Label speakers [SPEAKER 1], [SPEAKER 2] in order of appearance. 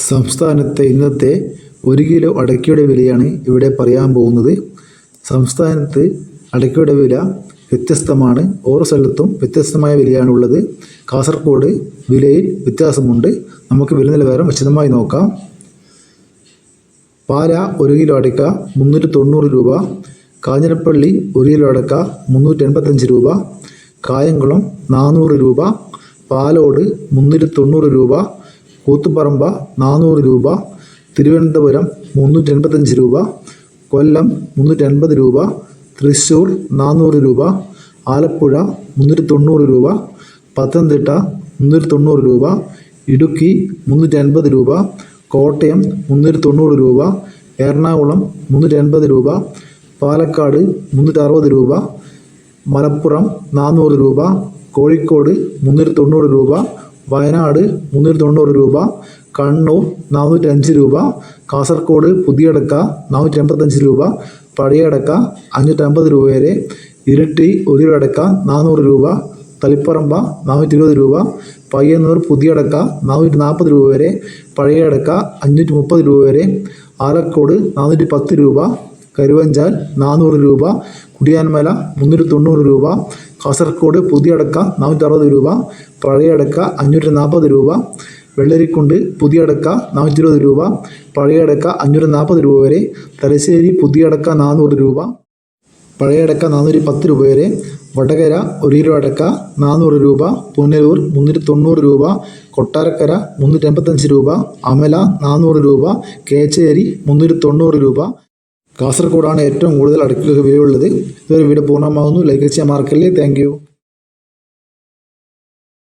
[SPEAKER 1] സംസ്ഥാനത്തെ ഇന്നത്തെ 1 കിലോ അടയ്ക്കയുടെ വിലയാണ് ഇവിടെ പറയാൻ പോകുന്നത്. സംസ്ഥാനത്ത് അടയ്ക്കയുടെ വില വ്യത്യസ്തമാണ്. ഓരോ സ്ഥലത്തും വ്യത്യസ്തമായ വിലയാണുള്ളത്. കാസർഗോഡ് വിലയിൽ വ്യത്യാസമുണ്ട്. നമുക്ക് വില നിലവാരം വിശദമായി നോക്കാം. പാല 1 കിലോ അടയ്ക്ക 390 രൂപ. കാഞ്ഞിരപ്പള്ളി 1 കിലോ അടയ്ക്ക 385 രൂപ. കായംകുളം 400 രൂപ. പാലോട് 390 രൂപ. കൂത്തുപറമ്പ 400 രൂപ. തിരുവനന്തപുരം 385 രൂപ. കൊല്ലം 380 രൂപ. തൃശ്ശൂർ 400 രൂപ. ആലപ്പുഴ 390 രൂപ. പത്തനംതിട്ട 390 രൂപ. ഇടുക്കി 380 രൂപ. കോട്ടയം 390 രൂപ. എറണാകുളം 380 രൂപ. പാലക്കാട് 360 രൂപ. മലപ്പുറം 400 രൂപ. കോഴിക്കോട് 390 രൂപ. വയനാട് 390 രൂപ. കണ്ണൂർ 405 രൂപ. കാസർഗോഡ് പുതിയ അടക്ക 485 രൂപ. പഴയ അടക്ക 550 രൂപ വരെ. ഇരട്ടി 1 കിലോ അടക്ക 400 രൂപ. തളിപ്പറമ്പ 420 രൂപ. പയ്യന്നൂർ പുതിയ അടക്ക 440 രൂപ വരെ. പഴയ അടക്ക 530 രൂപ വരെ. ആലക്കോട് 410 രൂപ. കരുവഞ്ചാൽ 400 രൂപ. കുടിയാൻമല 390 രൂപ. കാസർഗോഡ് പുതിയ അടക്ക 460 രൂപ. പഴയ അടക്ക 540 രൂപ. വെള്ളരിക്കുണ്ട് പുതിയ അടക്ക 420 രൂപ. പഴയ അടക്ക 540 രൂപ വരെ. തലശ്ശേരി പുതിയ അടക്ക 400 രൂപ. പഴയ അടക്ക 410 രൂപ വരെ. വടകര 1 കിലോ അടക്ക 400 രൂപ. പുനലൂർ 390 രൂപ. കൊട്ടാരക്കര 385 രൂപ. അമല 400 രൂപ. കേച്ചേരി 390 രൂപ. കാസർഗോഡാണ് ഏറ്റവും കൂടുതൽ അടയ്ക്കയ്ക്ക് വിലയുള്ളത്. ഇതുവരെ വീഡിയോ പൂർണ്ണമാകുന്നു. ലൈക്ക് ചെയ്യാൻ മറക്കല്ലേ. Thank you.